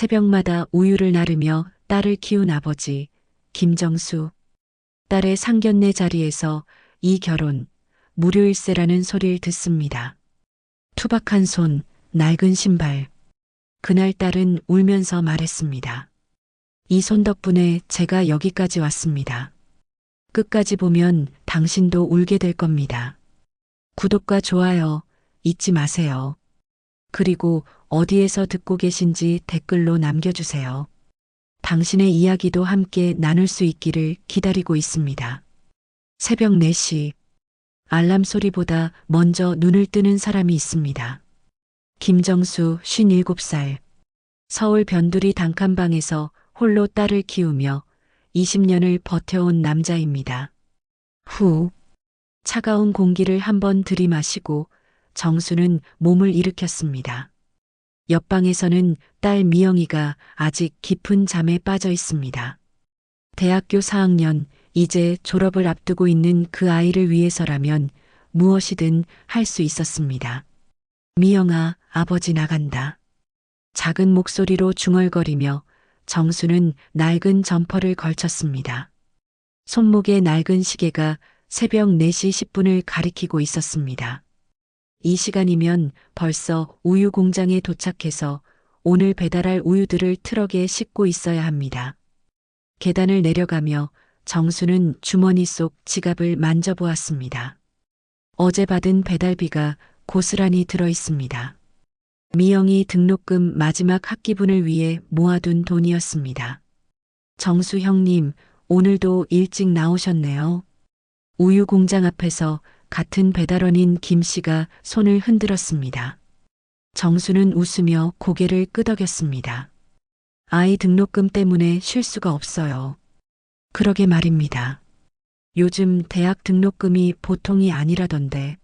새벽마다 우유를 나르며 딸을 키운 아버지, 김정수. 딸의 상견례 자리에서 이 결혼, 무료일세라는 소리를 듣습니다. 투박한 손, 낡은 신발. 그날 딸은 울면서 말했습니다. 이 손 덕분에 제가 여기까지 왔습니다. 끝까지 보면 당신도 울게 될 겁니다. 구독과 좋아요 잊지 마세요. 그리고 어디에서 듣고 계신지 댓글로 남겨주세요. 당신의 이야기도 함께 나눌 수 있기를 기다리고 있습니다. 새벽 4시. 알람 소리보다 먼저 눈을 뜨는 사람이 있습니다. 김정수 57살. 서울 변두리 단칸방에서 홀로 딸을 키우며 20년을 버텨온 남자입니다. 후. 차가운 공기를 한번 들이마시고 정수는 몸을 일으켰습니다. 옆방에서는 딸 미영이가 아직 깊은 잠에 빠져 있습니다. 대학교 4학년, 이제 졸업을 앞두고 있는 그 아이를 위해서라면 무엇이든 할 수 있었습니다. 미영아, 아버지 나간다. 작은 목소리로 중얼거리며 정수는 낡은 점퍼를 걸쳤습니다. 손목에 낡은 시계가 새벽 4시 10분을 가리키고 있었습니다. 이 시간이면 벌써 우유 공장에 도착해서 오늘 배달할 우유들을 트럭에 싣고 있어야 합니다. 계단을 내려가며 정수는 주머니 속 지갑을 만져보았습니다. 어제 받은 배달비가 고스란히 들어 있습니다. 미영이 등록금 마지막 학기분을 위해 모아둔 돈이었습니다. 정수 형님, 오늘도 일찍 나오셨네요. 우유 공장 앞에서 같은 배달원인 김 씨가 손을 흔들었습니다. 정수는 웃으며 고개를 끄덕였습니다. 아이 등록금 때문에 쉴 수가 없어요. 그러게 말입니다. 요즘 대학 등록금이 보통이 아니라던데.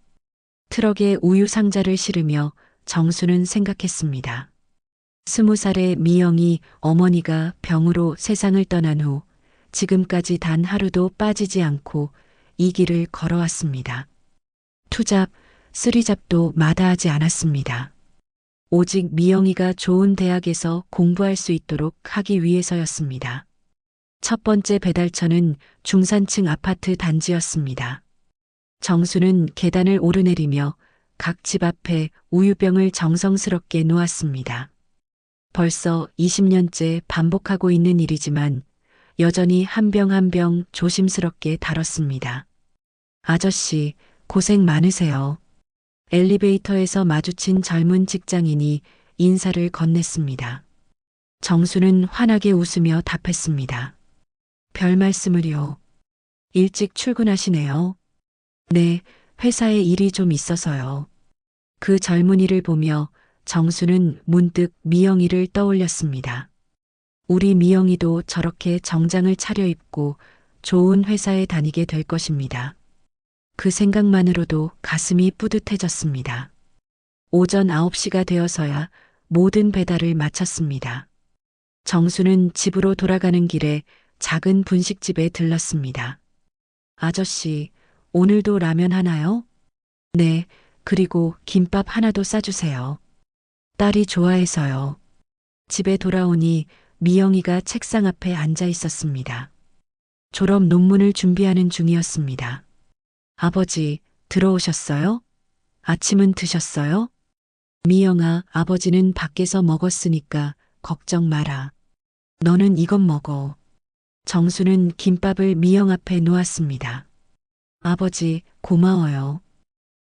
트럭에 우유 상자를 실으며 정수는 생각했습니다. 20살의 미영이 어머니가 병으로 세상을 떠난 후 지금까지 단 하루도 빠지지 않고 이 길을 걸어왔습니다. 투잡, 쓰리잡도 마다하지 않았습니다. 오직 미영이가 좋은 대학에서 공부할 수 있도록 하기 위해서였습니다. 첫 번째 배달처는 중산층 아파트 단지였습니다. 정수는 계단을 오르내리며 각 집 앞에 우유병을 정성스럽게 놓았습니다. 벌써 20년째 반복하고 있는 일이지만 여전히 한 병 한 병 조심스럽게 다뤘습니다. 아저씨, 고생 많으세요. 엘리베이터에서 마주친 젊은 직장인이 인사를 건넸습니다. 정수는 환하게 웃으며 답했습니다. 별 말씀을요. 일찍 출근하시네요. 네, 회사에 일이 좀 있어서요. 그 젊은이를 보며 정수는 문득 미영이를 떠올렸습니다. 우리 미영이도 저렇게 정장을 차려입고 좋은 회사에 다니게 될 것입니다. 그 생각만으로도 가슴이 뿌듯해졌습니다. 오전 9시가 되어서야 모든 배달을 마쳤습니다. 정수는 집으로 돌아가는 길에 작은 분식집에 들렀습니다. 아저씨, 오늘도 라면 하나요? 네, 그리고 김밥 하나도 싸주세요. 딸이 좋아해서요. 집에 돌아오니 미영이가 책상 앞에 앉아 있었습니다. 졸업 논문을 준비하는 중이었습니다. 아버지, 들어오셨어요? 아침은 드셨어요? 미영아, 아버지는 밖에서 먹었으니까 걱정 마라. 너는 이것 먹어. 정수는 김밥을 미영 앞에 놓았습니다. 아버지, 고마워요.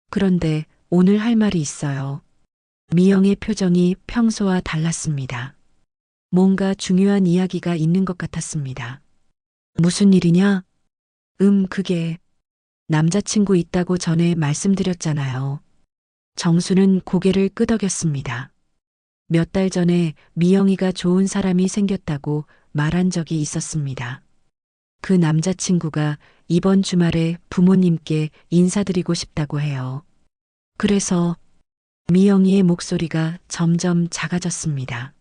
그런데 오늘 할 말이 있어요. 미영의 표정이 평소와 달랐습니다. 뭔가 중요한 이야기가 있는 것 같았습니다. 무슨 일이냐? 그게 남자친구 있다고 전에 말씀드렸잖아요. 정수는 고개를 끄덕였습니다. 몇 달 전에 미영이가 좋은 사람이 생겼다고 말한 적이 있었습니다. 그 남자친구가 이번 주말에 부모님께 인사드리고 싶다고 해요. 그래서 미영이의 목소리가 점점 작아졌습니다.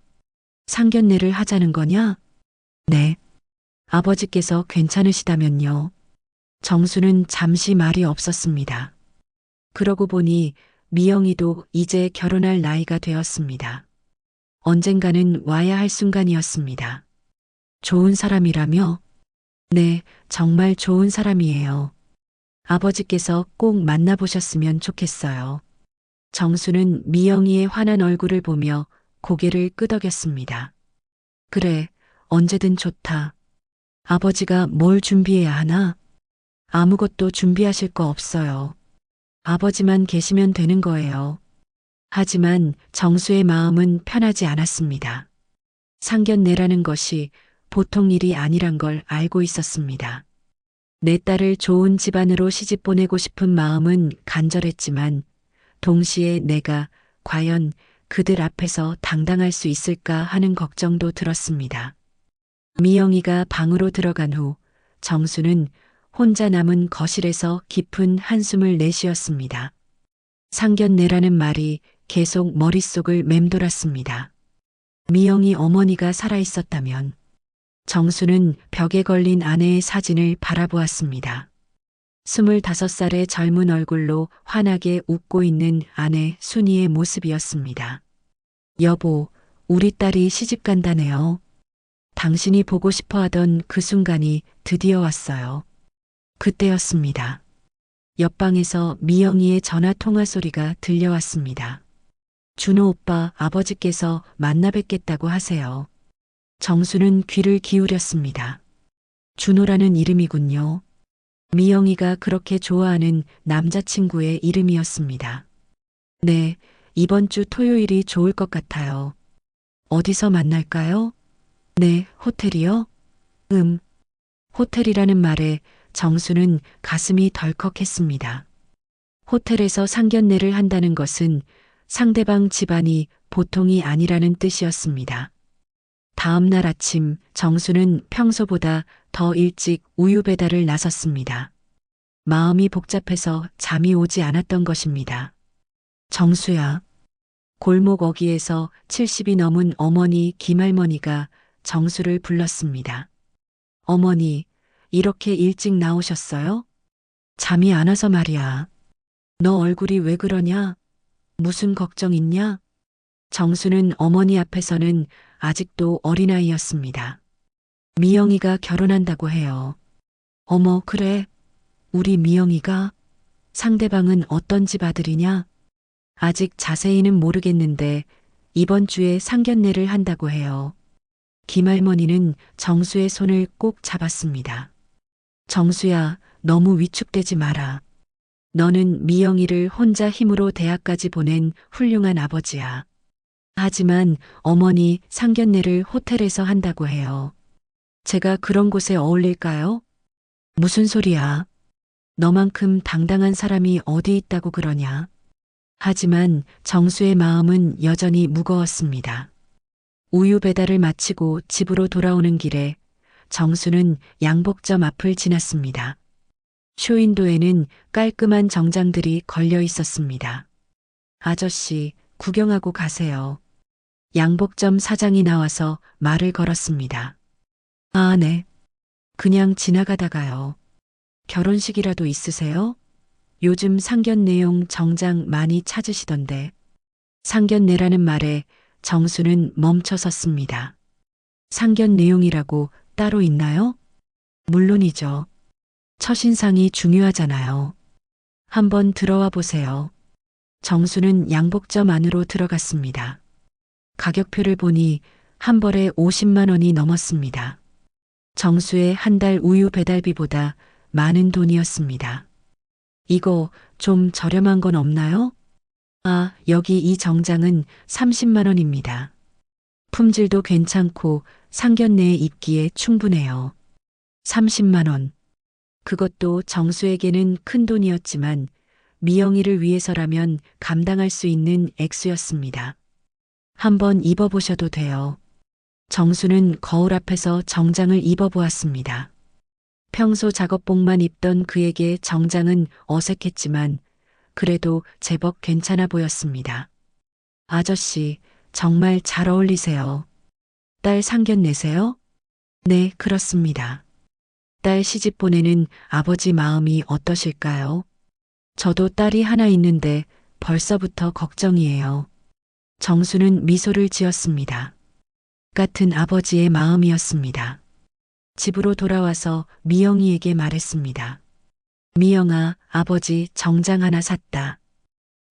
상견례를 하자는 거냐? 네. 아버지께서 괜찮으시다면요. 정수는 잠시 말이 없었습니다. 그러고 보니 미영이도 이제 결혼할 나이가 되었습니다. 언젠가는 와야 할 순간이었습니다. 좋은 사람이라며? 네, 정말 좋은 사람이에요. 아버지께서 꼭 만나보셨으면 좋겠어요. 정수는 미영이의 환한 얼굴을 보며 고개를 끄덕였습니다. 그래, 언제든 좋다. 아버지가 뭘 준비해야 하나? 아무것도 준비하실 거 없어요. 아버지만 계시면 되는 거예요. 하지만 정수의 마음은 편하지 않았습니다. 상견례라는 것이 보통 일이 아니란 걸 알고 있었습니다. 내 딸을 좋은 집안으로 시집 보내고 싶은 마음은 간절했지만 동시에 내가 과연 그들 앞에서 당당할 수 있을까 하는 걱정도 들었습니다. 미영이가 방으로 들어간 후 정수는 혼자 남은 거실에서 깊은 한숨을 내쉬었습니다. 상견례라는 말이 계속 머릿속을 맴돌았습니다. 미영이 어머니가 살아있었다면 정수는 벽에 걸린 아내의 사진을 바라보았습니다. 25살의 젊은 얼굴로 환하게 웃고 있는 아내 순이의 모습이었습니다. 여보, 우리 딸이 시집 간다네요. 당신이 보고 싶어 하던 그 순간이 드디어 왔어요. 그때였습니다. 옆방에서 미영이의 전화 통화 소리가 들려왔습니다. 준호 오빠 아버지께서 만나 뵙겠다고 하세요. 정수는 귀를 기울였습니다. 준호라는 이름이군요. 미영이가 그렇게 좋아하는 남자친구의 이름이었습니다. 네, 이번 주 토요일이 좋을 것 같아요. 어디서 만날까요? 네, 호텔이요? 호텔이라는 말에 정수는 가슴이 덜컥했습니다. 호텔에서 상견례를 한다는 것은 상대방 집안이 보통이 아니라는 뜻이었습니다. 다음 날 아침 정수는 평소보다 더 일찍 우유 배달을 나섰습니다. 마음이 복잡해서 잠이 오지 않았던 것입니다. 정수야. 골목 어귀에서 70이 넘은 어머니 김할머니가 정수를 불렀습니다. 어머니, 이렇게 일찍 나오셨어요? 잠이 안 와서 말이야. 너 얼굴이 왜 그러냐? 무슨 걱정 있냐? 정수는 어머니 앞에서는 아직도 어린아이였습니다. 미영이가 결혼한다고 해요. 어머, 그래. 우리 미영이가? 상대방은 어떤 집 아들이냐? 아직 자세히는 모르겠는데 이번 주에 상견례를 한다고 해요. 김할머니는 정수의 손을 꼭 잡았습니다. 정수야, 너무 위축되지 마라. 너는 미영이를 혼자 힘으로 대학까지 보낸 훌륭한 아버지야. 하지만 어머니 상견례를 호텔에서 한다고 해요. 제가 그런 곳에 어울릴까요? 무슨 소리야. 너만큼 당당한 사람이 어디 있다고 그러냐. 하지만 정수의 마음은 여전히 무거웠습니다. 우유 배달을 마치고 집으로 돌아오는 길에 정수는 양복점 앞을 지났습니다. 쇼윈도에는 깔끔한 정장들이 걸려 있었습니다. 아저씨, 구경하고 가세요. 양복점 사장이 나와서 말을 걸었습니다. 아, 네. 그냥 지나가다가요. 결혼식이라도 있으세요? 요즘 상견례용 정장 많이 찾으시던데. 상견례라는 말에 정수는 멈춰 섰습니다. 상견례용이라고 따로 있나요? 물론이죠. 첫인상이 중요하잖아요. 한번 들어와 보세요. 정수는 양복점 안으로 들어갔습니다. 가격표를 보니 한 벌에 50만 원이 넘었습니다. 정수의 한 달 우유 배달비보다 많은 돈이었습니다. 이거 좀 저렴한 건 없나요? 아, 여기 이 정장은 30만 원입니다. 품질도 괜찮고 상견례에 입기에 충분해요. 30만 원. 그것도 정수에게는 큰 돈이었지만 미영이를 위해서라면 감당할 수 있는 액수였습니다. 한번 입어보셔도 돼요. 정수는 거울 앞에서 정장을 입어보았습니다. 평소 작업복만 입던 그에게 정장은 어색했지만 그래도 제법 괜찮아 보였습니다. 아저씨, 정말 잘 어울리세요. 딸 상견례세요? 네, 그렇습니다. 딸 시집 보내는 아버지 마음이 어떠실까요? 저도 딸이 하나 있는데 벌써부터 걱정이에요. 정수는 미소를 지었습니다. 같은 아버지의 마음이었습니다. 집으로 돌아와서 미영이에게 말했습니다. 미영아, 아버지 정장 하나 샀다.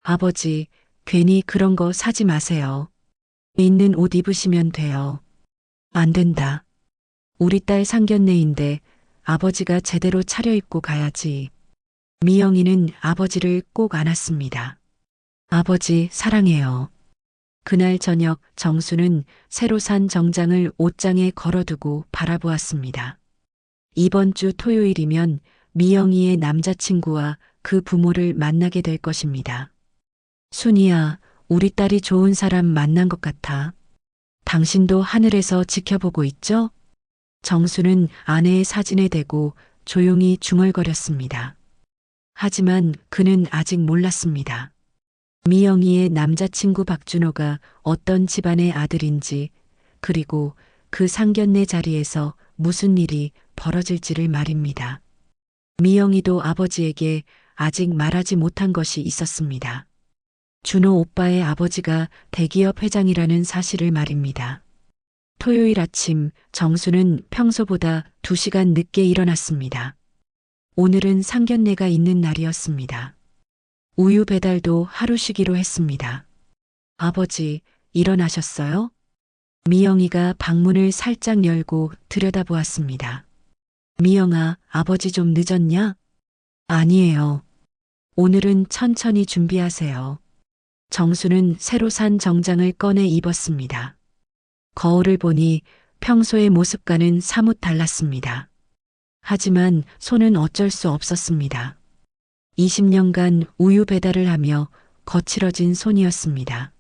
아버지, 괜히 그런 거 사지 마세요. 있는 옷 입으시면 돼요. 안 된다. 우리 딸 상견례인데 아버지가 제대로 차려입고 가야지. 미영이는 아버지를 꼭 안았습니다. 아버지, 사랑해요. 그날 저녁 정수는 새로 산 정장을 옷장에 걸어두고 바라보았습니다. 이번 주 토요일이면 미영이의 남자친구와 그 부모를 만나게 될 것입니다. 순이야, 우리 딸이 좋은 사람 만난 것 같아. 당신도 하늘에서 지켜보고 있죠? 정수는 아내의 사진에 대고 조용히 중얼거렸습니다. 하지만 그는 아직 몰랐습니다. 미영이의 남자친구 박준호가 어떤 집안의 아들인지, 그리고 그 상견례 자리에서 무슨 일이 벌어질지를 말입니다. 미영이도 아버지에게 아직 말하지 못한 것이 있었습니다. 준호 오빠의 아버지가 대기업 회장이라는 사실을 말입니다. 토요일 아침 정수는 평소보다 2시간 늦게 일어났습니다. 오늘은 상견례가 있는 날이었습니다. 우유 배달도 하루 쉬기로 했습니다. 아버지, 일어나셨어요? 미영이가 방문을 살짝 열고 들여다보았습니다. 미영아, 아버지 좀 늦었냐? 아니에요. 오늘은 천천히 준비하세요. 정수는 새로 산 정장을 꺼내 입었습니다. 거울을 보니 평소의 모습과는 사뭇 달랐습니다. 하지만 손은 어쩔 수 없었습니다. 20년간 우유 배달을 하며 거칠어진 손이었습니다.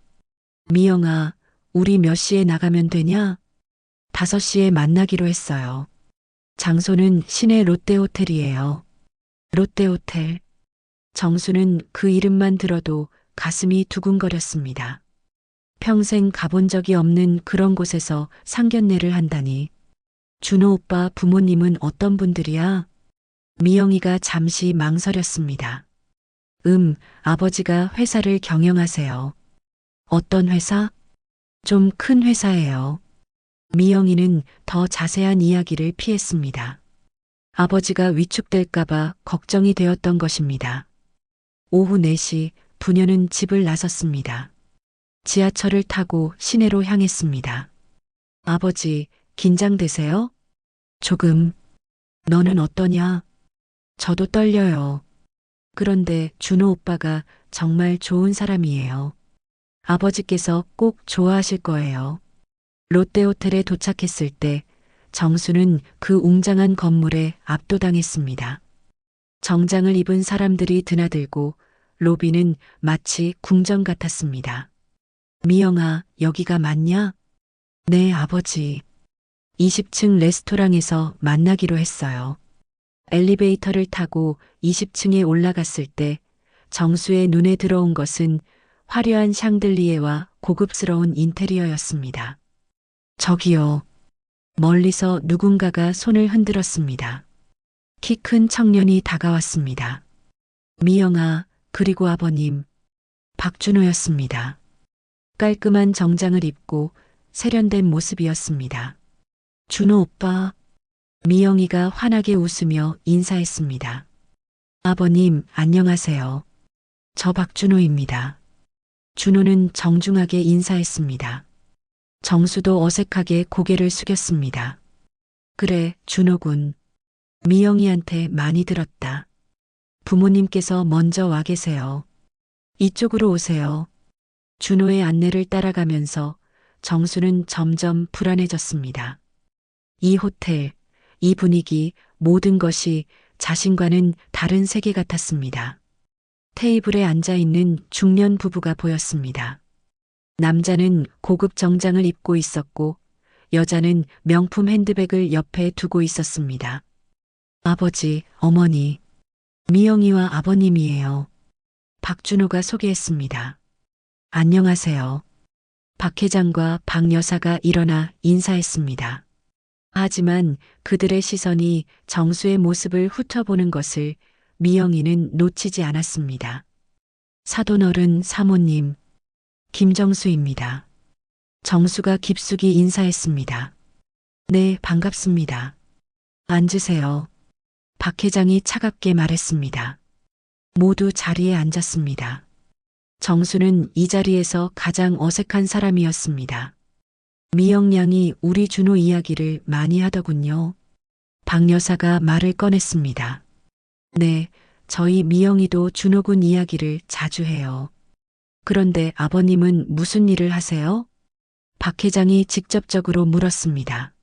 미영아, 우리 몇 시에 나가면 되냐? 5시에 만나기로 했어요. 장소는 시내 롯데호텔이에요. 롯데호텔. 정수는 그 이름만 들어도 가슴이 두근거렸습니다. 평생 가본 적이 없는 그런 곳에서 상견례를 한다니. 준호 오빠 부모님은 어떤 분들이야? 미영이가 잠시 망설였습니다. 아버지가 회사를 경영하세요. 어떤 회사? 좀 큰 회사예요. 미영이는 더 자세한 이야기를 피했습니다. 아버지가 위축될까봐 걱정이 되었던 것입니다. 오후 4시 부녀는 집을 나섰습니다. 지하철을 타고 시내로 향했습니다. 아버지, 긴장되세요? 조금. 너는 어떠냐? 저도 떨려요. 그런데 준호 오빠가 정말 좋은 사람이에요. 아버지께서 꼭 좋아하실 거예요. 롯데호텔에 도착했을 때 정수는 그 웅장한 건물에 압도당했습니다. 정장을 입은 사람들이 드나들고 로비는 마치 궁전 같았습니다. 미영아, 여기가 맞냐? 네, 아버지. 20층 레스토랑에서 만나기로 했어요. 엘리베이터를 타고 20층에 올라갔을 때 정수의 눈에 들어온 것은 화려한 샹들리에와 고급스러운 인테리어였습니다. 저기요. 멀리서 누군가가 손을 흔들었습니다. 키 큰 청년이 다가왔습니다. 미영아, 그리고 아버님. 박준호였습니다. 깔끔한 정장을 입고 세련된 모습이었습니다. 준호 오빠. 미영이가 환하게 웃으며 인사했습니다. 아버님, 안녕하세요. 저 박준호입니다. 준호는 정중하게 인사했습니다. 정수도 어색하게 고개를 숙였습니다. 그래, 준호군. 미영이한테 많이 들었다. 부모님께서 먼저 와 계세요. 이쪽으로 오세요. 준호의 안내를 따라가면서 정수는 점점 불안해졌습니다. 이 호텔, 이 분위기, 모든 것이 자신과는 다른 세계 같았습니다. 테이블에 앉아 있는 중년 부부가 보였습니다. 남자는 고급 정장을 입고 있었고 여자는 명품 핸드백을 옆에 두고 있었습니다. 아버지, 어머니, 미영이와 아버님이에요. 박준호가 소개했습니다. 안녕하세요. 박 회장과 박 여사가 일어나 인사했습니다. 하지만 그들의 시선이 정수의 모습을 훑어보는 것을 미영이는 놓치지 않았습니다. 사돈어른 사모님, 김정수입니다. 정수가 깊숙이 인사했습니다. 네, 반갑습니다. 앉으세요. 박 회장이 차갑게 말했습니다. 모두 자리에 앉았습니다. 정수는 이 자리에서 가장 어색한 사람이었습니다. 미영 양이 우리 준호 이야기를 많이 하더군요. 박 여사가 말을 꺼냈습니다. 네, 저희 미영이도 준호군 이야기를 자주 해요. 그런데 아버님은 무슨 일을 하세요? 박 회장이 직접적으로 물었습니다.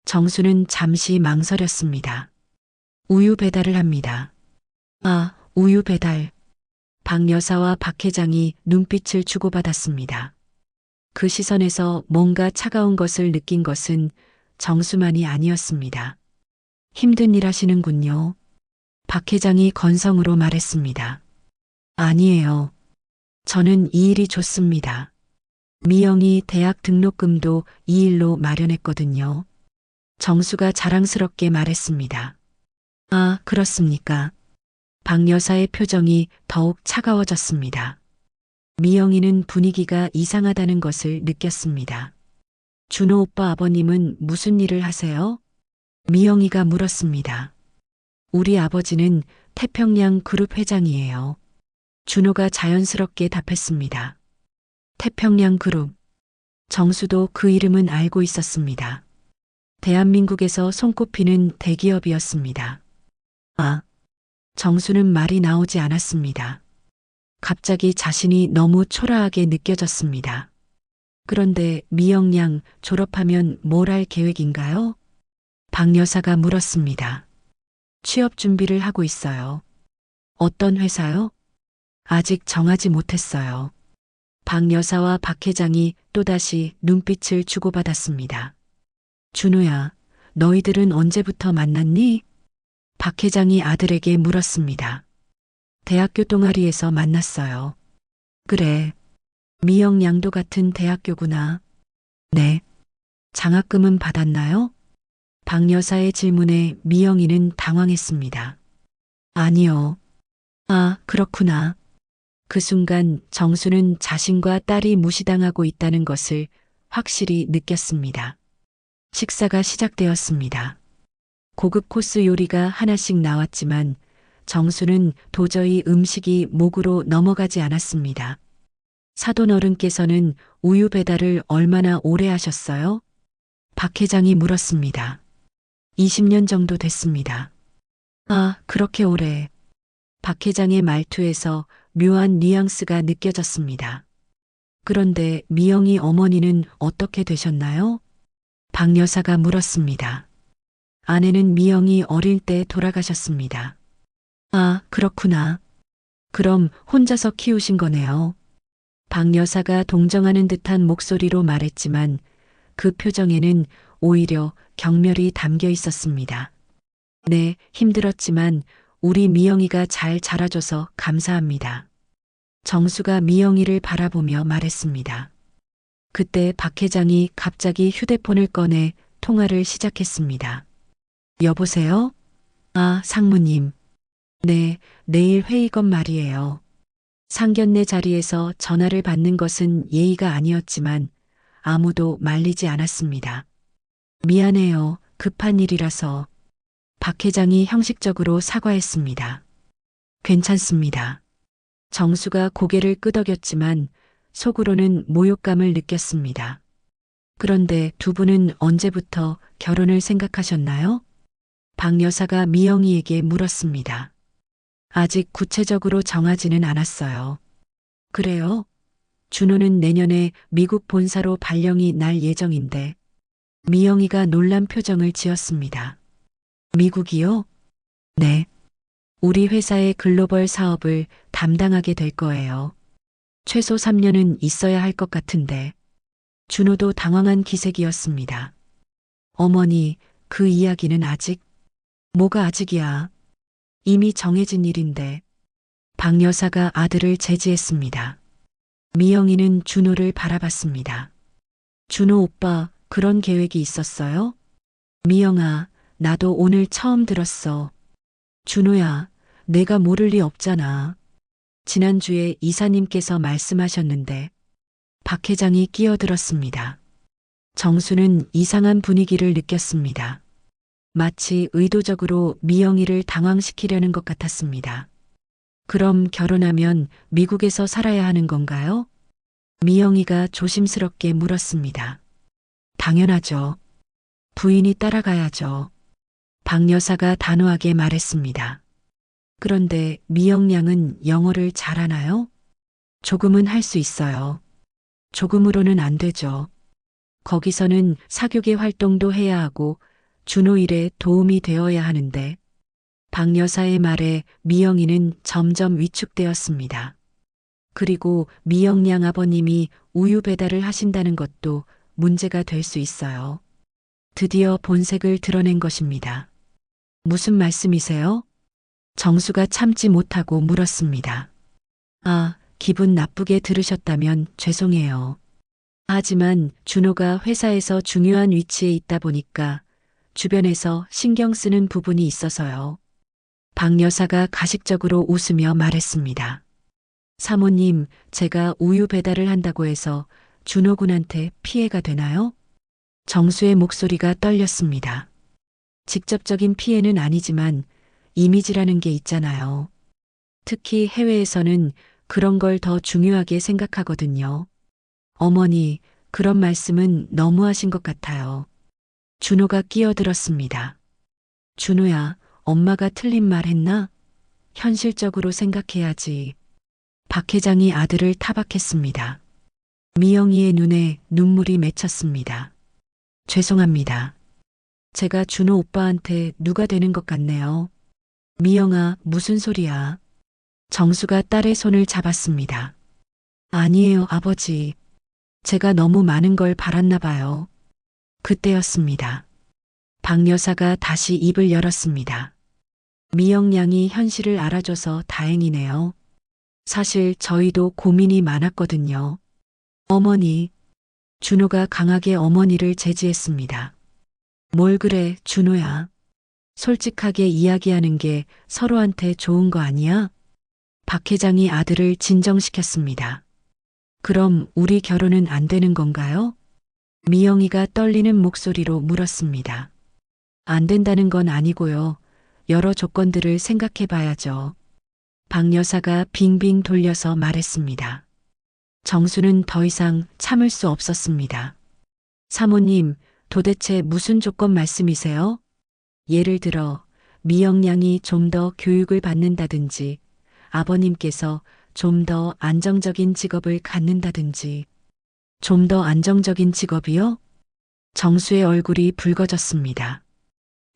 정수는 잠시 망설였습니다. 우유 배달을 합니다. 아, 우유 배달. 박 여사와 박 회장이 눈빛을 주고받았습니다. 그 시선에서 뭔가 차가운 것을 느낀 것은 정수만이 아니었습니다. 힘든 일 하시는군요. 박 회장이 건성으로 말했습니다. 아니에요. 저는 이 일이 좋습니다. 미영이 대학 등록금도 이 일로 마련했거든요. 정수가 자랑스럽게 말했습니다. 아, 그렇습니까? 박 여사의 표정이 더욱 차가워졌습니다. 미영이는 분위기가 이상하다는 것을 느꼈습니다. 준호 오빠 아버님은 무슨 일을 하세요? 미영이가 물었습니다. 우리 아버지는 태평양 그룹 회장이에요. 준호가 자연스럽게 답했습니다. 태평양 그룹. 정수도 그 이름은 알고 있었습니다. 대한민국에서 손꼽히는 대기업이었습니다. 아, 정수는 말이 나오지 않았습니다. 갑자기 자신이 너무 초라하게 느껴졌습니다. 그런데 미영 양 졸업하면 뭘 할 계획인가요? 박 여사가 물었습니다. 취업 준비를 하고 있어요. 어떤 회사요? 아직 정하지 못했어요. 박 여사와 박 회장이 또다시 눈빛을 주고받았습니다. 준호야, 너희들은 언제부터 만났니? 박 회장이 아들에게 물었습니다. 대학교 동아리에서 만났어요. 그래. 미영 양도 같은 대학교구나. 네. 장학금은 받았나요? 박 여사의 질문에 미영이는 당황했습니다. 아니요. 아, 그렇구나. 그 순간 정수는 자신과 딸이 무시당하고 있다는 것을 확실히 느꼈습니다. 식사가 시작되었습니다. 고급 코스 요리가 하나씩 나왔지만 정수는 도저히 음식이 목으로 넘어가지 않았습니다. 사돈 어른께서는 우유 배달을 얼마나 오래 하셨어요? 박 회장이 물었습니다. 20년 정도 됐습니다. 아, 그렇게 오래. 박 회장의 말투에서 묘한 뉘앙스가 느껴졌습니다. 그런데 미영이 어머니는 어떻게 되셨나요? 박 여사가 물었습니다. 아내는 미영이 어릴 때 돌아가셨습니다. 아, 그렇구나. 그럼 혼자서 키우신 거네요. 박 여사가 동정하는 듯한 목소리로 말했지만 그 표정에는 오히려 경멸이 담겨 있었습니다. 네, 힘들었지만 우리 미영이가 잘 자라줘서 감사합니다. 정수가 미영이를 바라보며 말했습니다. 그때 박 회장이 갑자기 휴대폰을 꺼내 통화를 시작했습니다. 여보세요? 아, 상무님. 네, 내일 회의건 말이에요. 상견례 자리에서 전화를 받는 것은 예의가 아니었지만 아무도 말리지 않았습니다. 미안해요. 급한 일이라서. 박 회장이 형식적으로 사과했습니다. 괜찮습니다. 정수가 고개를 끄덕였지만 속으로는 모욕감을 느꼈습니다. 그런데 두 분은 언제부터 결혼을 생각하셨나요? 박 여사가 미영이에게 물었습니다. 아직 구체적으로 정하지는 않았어요. 그래요? 준호는 내년에 미국 본사로 발령이 날 예정인데 미영이가 놀란 표정을 지었습니다. 미국이요? 네. 우리 회사의 글로벌 사업을 담당하게 될 거예요. 최소 3년은 있어야 할 것 같은데. 준호도 당황한 기색이었습니다. 어머니, 그 이야기는 아직? 뭐가 아직이야? 이미 정해진 일인데. 박 여사가 아들을 제지했습니다. 미영이는 준호를 바라봤습니다. 준호 오빠, 그런 계획이 있었어요? 미영아, 나도 오늘 처음 들었어. 준호야, 내가 모를 리 없잖아. 지난주에 이사님께서 말씀하셨는데 박 회장이 끼어들었습니다. 정수는 이상한 분위기를 느꼈습니다. 마치 의도적으로 미영이를 당황시키려는 것 같았습니다. 그럼 결혼하면 미국에서 살아야 하는 건가요? 미영이가 조심스럽게 물었습니다. 당연하죠. 부인이 따라가야죠. 박 여사가 단호하게 말했습니다. 그런데 미영 양은 영어를 잘하나요? 조금은 할 수 있어요. 조금으로는 안 되죠. 거기서는 사교계 활동도 해야 하고 준호 일에 도움이 되어야 하는데 박 여사의 말에 미영이는 점점 위축되었습니다. 그리고 미영 양 아버님이 우유 배달을 하신다는 것도 문제가 될 수 있어요. 드디어 본색을 드러낸 것입니다. 무슨 말씀이세요? 정수가 참지 못하고 물었습니다. 아, 기분 나쁘게 들으셨다면 죄송해요. 하지만 준호가 회사에서 중요한 위치에 있다 보니까 주변에서 신경 쓰는 부분이 있어서요. 박 여사가 가식적으로 웃으며 말했습니다. 사모님, 제가 우유 배달을 한다고 해서 준호 군한테 피해가 되나요? 정수의 목소리가 떨렸습니다. 직접적인 피해는 아니지만 이미지라는 게 있잖아요. 특히 해외에서는 그런 걸 더 중요하게 생각하거든요. 어머니, 그런 말씀은 너무하신 것 같아요. 준호가 끼어들었습니다. 준호야, 엄마가 틀린 말 했나? 현실적으로 생각해야지. 박 회장이 아들을 타박했습니다. 미영이의 눈에 눈물이 맺혔습니다. 죄송합니다. 제가 준호 오빠한테 누가 되는 것 같네요. 미영아, 무슨 소리야? 정수가 딸의 손을 잡았습니다. 아니에요, 아버지. 제가 너무 많은 걸 바랐나 봐요. 그때였습니다. 박 여사가 다시 입을 열었습니다. 미영 양이 현실을 알아줘서 다행이네요. 사실 저희도 고민이 많았거든요. 어머니. 준호가 강하게 어머니를 제지했습니다. 뭘 그래, 준호야. 솔직하게 이야기하는 게 서로한테 좋은 거 아니야? 박 회장이 아들을 진정시켰습니다. 그럼 우리 결혼은 안 되는 건가요? 미영이가 떨리는 목소리로 물었습니다. 안 된다는 건 아니고요. 여러 조건들을 생각해 봐야죠. 박 여사가 빙빙 돌려서 말했습니다. 정수는 더 이상 참을 수 없었습니다. 사모님, 도대체 무슨 조건 말씀이세요? 예를 들어 미영 양이 좀 더 교육을 받는다든지 아버님께서 좀 더 안정적인 직업을 갖는다든지. 좀 더 안정적인 직업이요? 정수의 얼굴이 붉어졌습니다.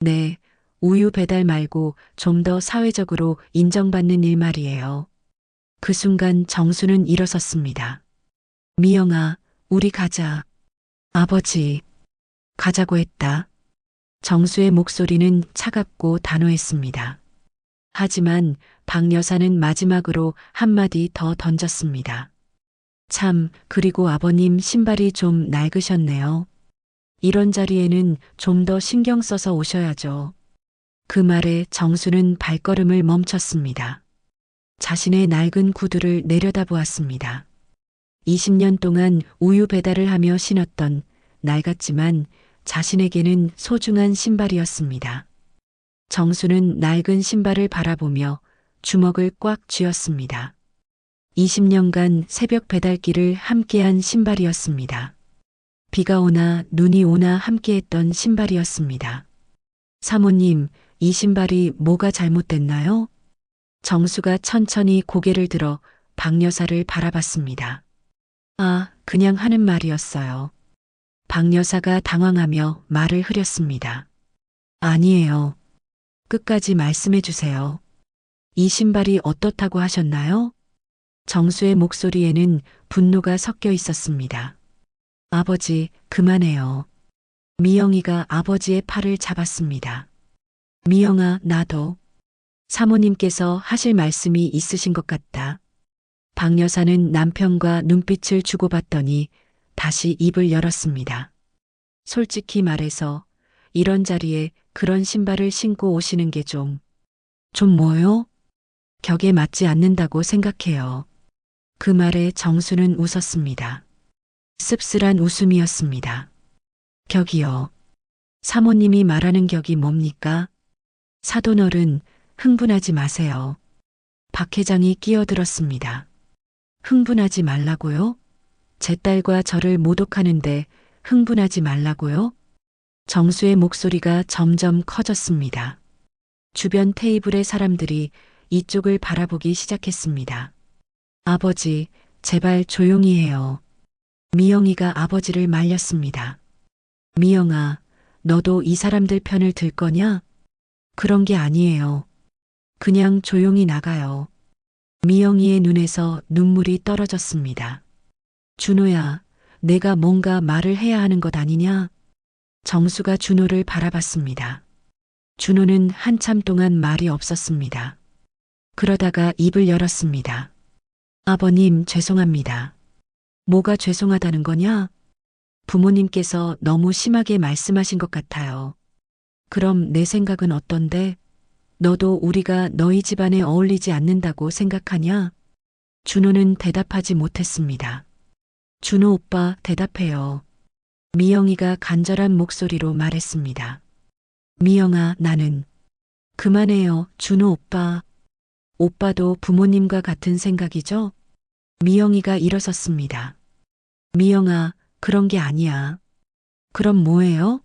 네, 우유 배달 말고 좀 더 사회적으로 인정받는 일 말이에요. 그 순간 정수는 일어섰습니다. 미영아, 우리 가자. 아버지, 가자고 했다. 정수의 목소리는 차갑고 단호했습니다. 하지만 박 여사는 마지막으로 한마디 더 던졌습니다. 참, 그리고 아버님 신발이 좀 낡으셨네요. 이런 자리에는 좀 더 신경 써서 오셔야죠. 그 말에 정수는 발걸음을 멈췄습니다. 자신의 낡은 구두를 내려다보았습니다. 20년 동안 우유 배달을 하며 신었던 낡았지만 자신에게는 소중한 신발이었습니다. 정수는 낡은 신발을 바라보며 주먹을 꽉 쥐었습니다. 20년간 새벽 배달길을 함께한 신발이었습니다. 비가 오나 눈이 오나 함께했던 신발이었습니다. 사모님, 이 신발이 뭐가 잘못됐나요? 정수가 천천히 고개를 들어 박 여사를 바라봤습니다. 아, 그냥 하는 말이었어요. 박 여사가 당황하며 말을 흐렸습니다. 아니에요. 끝까지 말씀해 주세요. 이 신발이 어떻다고 하셨나요? 정수의 목소리에는 분노가 섞여 있었습니다. 아버지, 그만해요. 미영이가 아버지의 팔을 잡았습니다. 미영아, 나도. 사모님께서 하실 말씀이 있으신 것 같다. 박 여사는 남편과 눈빛을 주고받더니 다시 입을 열었습니다. 솔직히 말해서 이런 자리에 그런 신발을 신고 오시는 게 좀 뭐요? 격에 맞지 않는다고 생각해요. 그 말에 정수는 웃었습니다. 씁쓸한 웃음이었습니다. 격이요. 사모님이 말하는 격이 뭡니까? 사돈어른, 흥분하지 마세요. 박 회장이 끼어들었습니다. 흥분하지 말라고요? 제 딸과 저를 모독하는데 흥분하지 말라고요? 정수의 목소리가 점점 커졌습니다. 주변 테이블의 사람들이 이쪽을 바라보기 시작했습니다. 아버지, 제발 조용히 해요. 미영이가 아버지를 말렸습니다. 미영아, 너도 이 사람들 편을 들 거냐? 그런 게 아니에요. 그냥 조용히 나가요. 미영이의 눈에서 눈물이 떨어졌습니다. 준호야, 내가 뭔가 말을 해야 하는 것 아니냐? 정수가 준호를 바라봤습니다. 준호는 한참 동안 말이 없었습니다. 그러다가 입을 열었습니다. 아버님, 죄송합니다. 뭐가 죄송하다는 거냐? 부모님께서 너무 심하게 말씀하신 것 같아요. 그럼 내 생각은 어떤데? 너도 우리가 너희 집안에 어울리지 않는다고 생각하냐? 준호는 대답하지 못했습니다. 준호 오빠, 대답해요. 미영이가 간절한 목소리로 말했습니다. 미영아, 나는 그만해요, 준호 오빠. 오빠도 부모님과 같은 생각이죠? 미영이가 일어섰습니다. 미영아, 그런 게 아니야. 그럼 뭐예요?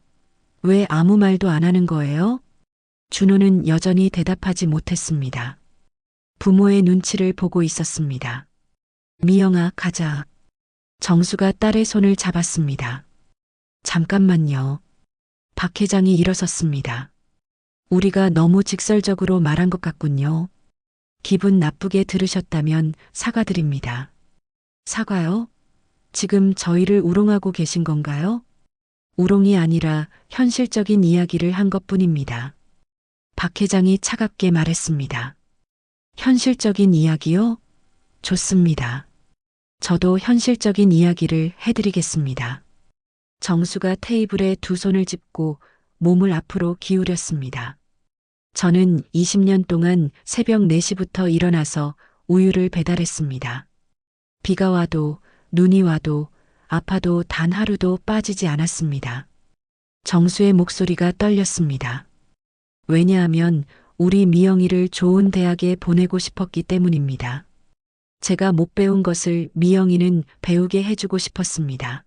왜 아무 말도 안 하는 거예요? 준호는 여전히 대답하지 못했습니다. 부모의 눈치를 보고 있었습니다. 미영아, 가자. 정수가 딸의 손을 잡았습니다. 잠깐만요. 박 회장이 일어섰습니다. 우리가 너무 직설적으로 말한 것 같군요. 기분 나쁘게 들으셨다면 사과드립니다. 사과요? 지금 저희를 우롱하고 계신 건가요? 우롱이 아니라 현실적인 이야기를 한 것뿐입니다. 박 회장이 차갑게 말했습니다. 현실적인 이야기요? 좋습니다. 저도 현실적인 이야기를 해드리겠습니다. 정수가 테이블에 두 손을 짚고 몸을 앞으로 기울였습니다. 저는 20년 동안 새벽 4시부터 일어나서 우유를 배달했습니다. 비가 와도 눈이 와도 아파도 단 하루도 빠지지 않았습니다. 정수의 목소리가 떨렸습니다. 왜냐하면 우리 미영이를 좋은 대학에 보내고 싶었기 때문입니다. 제가 못 배운 것을 미영이는 배우게 해주고 싶었습니다.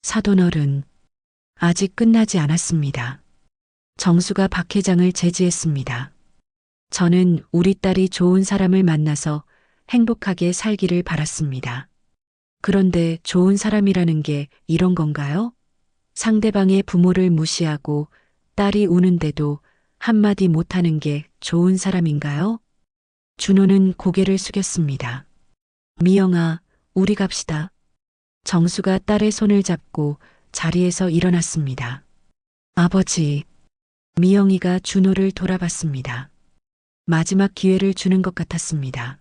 사돈어른, 아직 끝나지 않았습니다. 정수가 박 회장을 제지했습니다. 저는 우리 딸이 좋은 사람을 만나서 행복하게 살기를 바랐습니다. 그런데 좋은 사람이라는 게 이런 건가요? 상대방의 부모를 무시하고 딸이 우는데도 한마디 못하는 게 좋은 사람인가요? 준호는 고개를 숙였습니다. 미영아, 우리 갑시다. 정수가 딸의 손을 잡고 자리에서 일어났습니다. 아버지, 미영이가 준호를 돌아봤습니다. 마지막 기회를 주는 것 같았습니다.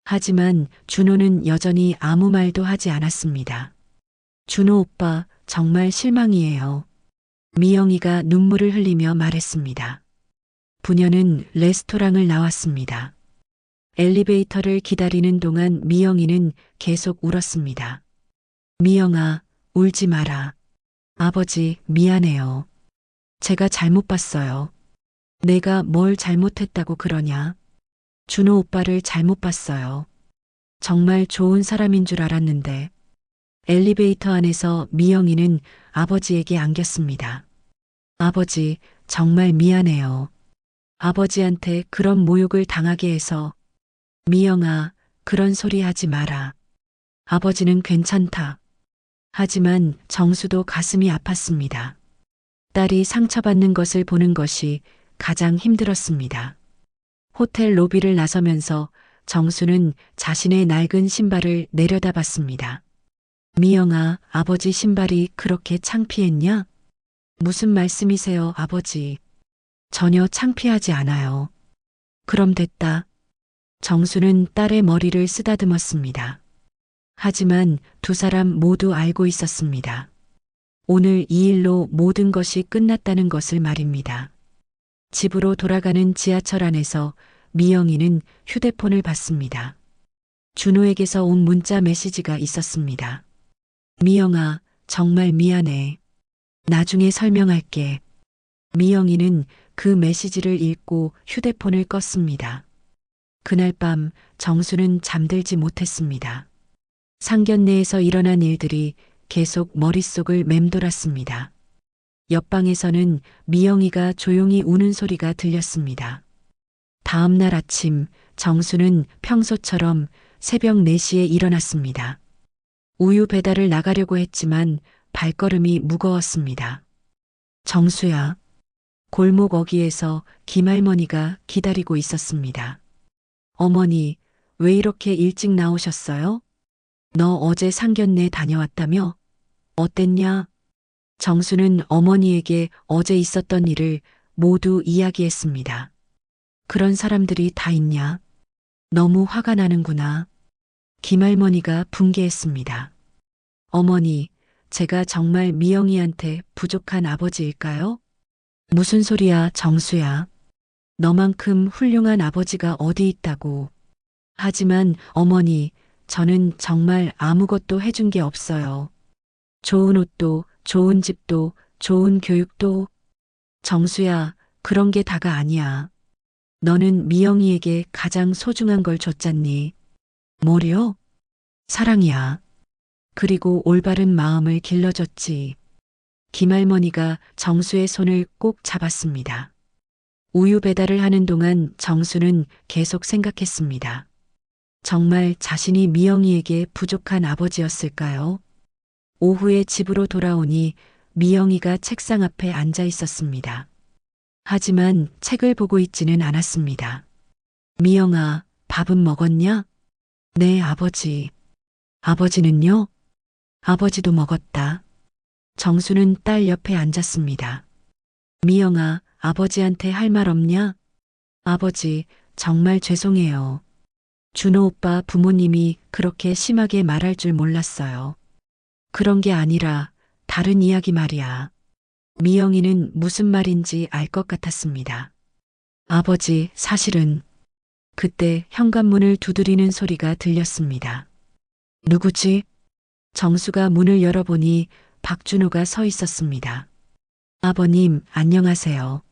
하지만 준호는 여전히 아무 말도 하지 않았습니다. 준호 오빠, 정말 실망이에요. 미영이가 눈물을 흘리며 말했습니다. 부녀는 레스토랑을 나왔습니다. 엘리베이터를 기다리는 동안 미영이는 계속 울었습니다. 미영아, 울지 마라. 아버지, 미안해요. 제가 잘못 봤어요. 내가 뭘 잘못했다고 그러냐? 준호 오빠를 잘못 봤어요. 정말 좋은 사람인 줄 알았는데. 엘리베이터 안에서 미영이는 아버지에게 안겼습니다. 아버지, 정말 미안해요. 아버지한테 그런 모욕을 당하게 해서. 미영아, 그런 소리 하지 마라. 아버지는 괜찮다. 하지만 정수도 가슴이 아팠습니다. 딸이 상처받는 것을 보는 것이 가장 힘들었습니다. 호텔 로비를 나서면서 정수는 자신의 낡은 신발을 내려다봤습니다. 미영아, 아버지 신발이 그렇게 창피했냐? 무슨 말씀이세요, 아버지? 전혀 창피하지 않아요. 그럼 됐다. 정수는 딸의 머리를 쓰다듬었습니다. 하지만 두 사람 모두 알고 있었습니다. 오늘 이 일로 모든 것이 끝났다는 것을 말입니다. 집으로 돌아가는 지하철 안에서 미영이는 휴대폰을 봤습니다. 준호에게서 온 문자 메시지가 있었습니다. 미영아, 정말 미안해. 나중에 설명할게. 미영이는 그 메시지를 읽고 휴대폰을 껐습니다. 그날 밤 정수는 잠들지 못했습니다. 상견례에서 일어난 일들이 계속 머릿속을 맴돌았습니다. 옆방에서는 미영이가 조용히 우는 소리가 들렸습니다. 다음 날 아침 정수는 평소처럼 새벽 4시에 일어났습니다. 우유 배달을 나가려고 했지만 발걸음이 무거웠습니다. 정수야. 골목 어귀에서 김할머니가 기다리고 있었습니다. 어머니, 왜 이렇게 일찍 나오셨어요? 너 어제 상견례 다녀왔다며? 어땠냐? 정수는 어머니에게 어제 있었던 일을 모두 이야기했습니다. 그런 사람들이 다 있냐? 너무 화가 나는구나. 김할머니가 분개했습니다. 어머니, 제가 정말 미영이한테 부족한 아버지일까요? 무슨 소리야, 정수야. 너만큼 훌륭한 아버지가 어디 있다고. 하지만 어머니, 저는 정말 아무것도 해준 게 없어요. 좋은 옷도, 좋은 집도, 좋은 교육도. 정수야, 그런 게 다가 아니야. 너는 미영이에게 가장 소중한 걸 줬잖니. 뭐려? 사랑이야. 그리고 올바른 마음을 길러줬지. 김할머니가 정수의 손을 꼭 잡았습니다. 우유 배달을 하는 동안 정수는 계속 생각했습니다. 정말 자신이 미영이에게 부족한 아버지였을까요? 오후에 집으로 돌아오니 미영이가 책상 앞에 앉아 있었습니다. 하지만 책을 보고 있지는 않았습니다. 미영아, 밥은 먹었냐? 네, 아버지. 아버지는요? 아버지도 먹었다. 정수는 딸 옆에 앉았습니다. 미영아, 아버지한테 할 말 없냐? 아버지, 정말 죄송해요. 준호 오빠 부모님이 그렇게 심하게 말할 줄 몰랐어요. 그런 게 아니라 다른 이야기 말이야. 미영이는 무슨 말인지 알 것 같았습니다. 아버지, 사실은 그때 현관문을 두드리는 소리가 들렸습니다. 누구지? 정수가 문을 열어보니 박준호가 서 있었습니다. 아버님, 안녕하세요.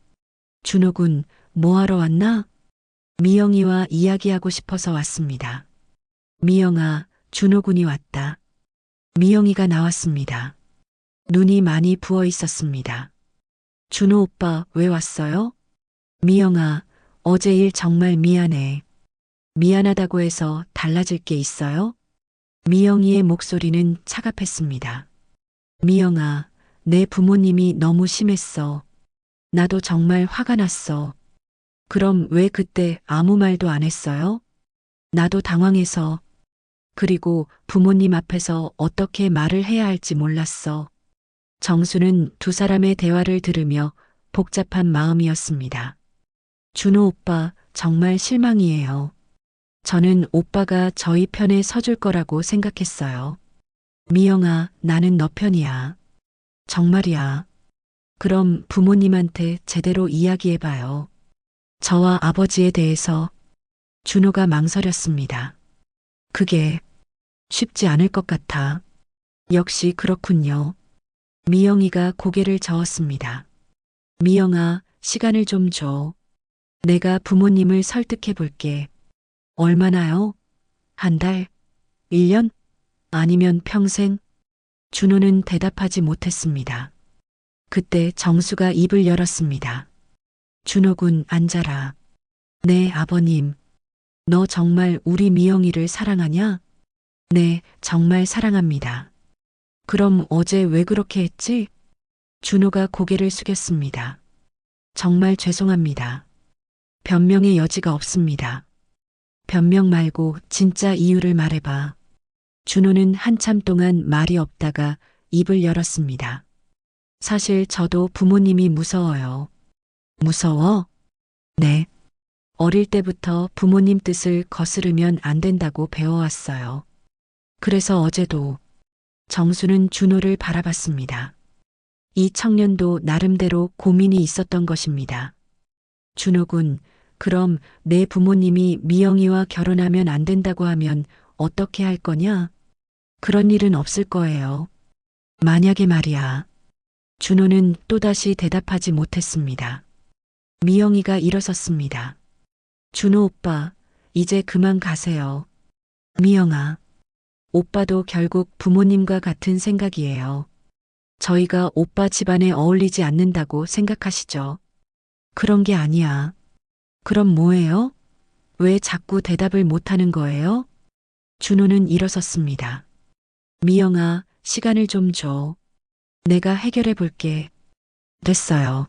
준호군, 뭐하러 왔나? 미영이와 이야기하고 싶어서 왔습니다. 미영아, 준호군이 왔다. 미영이가 나왔습니다. 눈이 많이 부어 있었습니다. 준호 오빠, 왜 왔어요? 미영아, 어제 일 정말 미안해. 미안하다고 해서 달라질 게 있어요? 미영이의 목소리는 차갑했습니다. 미영아, 내 부모님이 너무 심했어. 나도 정말 화가 났어. 그럼 왜 그때 아무 말도 안 했어요? 나도 당황해서. 그리고 부모님 앞에서 어떻게 말을 해야 할지 몰랐어. 정수는 두 사람의 대화를 들으며 복잡한 마음이었습니다. 준호 오빠, 정말 실망이에요. 저는 오빠가 저희 편에 서줄 거라고 생각했어요. 미영아, 나는 너 편이야. 정말이야. 그럼 부모님한테 제대로 이야기해봐요. 저와 아버지에 대해서. 준호가 망설였습니다. 그게 쉽지 않을 것 같아. 역시 그렇군요. 미영이가 고개를 저었습니다. 미영아, 시간을 좀 줘. 내가 부모님을 설득해 볼게. 얼마나요? 한 달? 1년? 아니면 평생? 준호는 대답하지 못했습니다. 그때 정수가 입을 열었습니다. 준호군, 앉아라. 네, 아버님. 너 정말 우리 미영이를 사랑하냐? 네, 정말 사랑합니다. 그럼 어제 왜 그렇게 했지? 준호가 고개를 숙였습니다. 정말 죄송합니다. 변명의 여지가 없습니다. 변명 말고 진짜 이유를 말해봐. 준호는 한참 동안 말이 없다가 입을 열었습니다. 사실 저도 부모님이 무서워요. 무서워? 네. 어릴 때부터 부모님 뜻을 거스르면 안 된다고 배워왔어요. 그래서 어제도 정수는 준호를 바라봤습니다. 이 청년도 나름대로 고민이 있었던 것입니다. 준호군, 그럼 내 부모님이 미영이와 결혼하면 안 된다고 하면 어떻게 할 거냐? 그런 일은 없을 거예요. 만약에 말이야. 준호는 또다시 대답하지 못했습니다. 미영이가 일어섰습니다. 준호 오빠, 이제 그만 가세요. 미영아, 오빠도 결국 부모님과 같은 생각이에요. 저희가 오빠 집안에 어울리지 않는다고 생각하시죠? 그런 게 아니야. 그럼 뭐예요? 왜 자꾸 대답을 못하는 거예요? 준호는 일어섰습니다. 미영아, 시간을 좀 줘. 내가 해결해 볼게. 됐어요.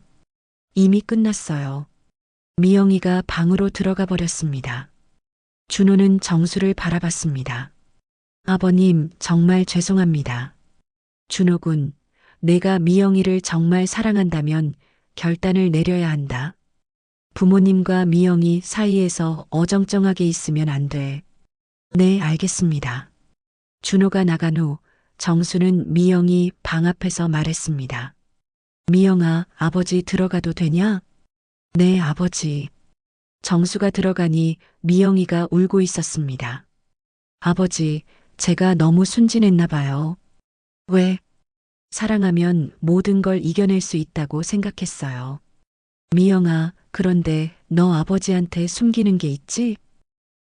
이미 끝났어요. 미영이가 방으로 들어가 버렸습니다. 준호는 정수를 바라봤습니다. 아버님, 정말 죄송합니다. 준호군, 내가 미영이를 정말 사랑한다면 결단을 내려야 한다. 부모님과 미영이 사이에서 어정쩡하게 있으면 안 돼. 네, 알겠습니다. 준호가 나간 후 정수는 미영이 방 앞에서 말했습니다. 미영아, 아버지 들어가도 되냐? 네, 아버지. 정수가 들어가니 미영이가 울고 있었습니다. 아버지, 제가 너무 순진했나 봐요. 왜? 사랑하면 모든 걸 이겨낼 수 있다고 생각했어요. 미영아, 그런데 너 아버지한테 숨기는 게 있지?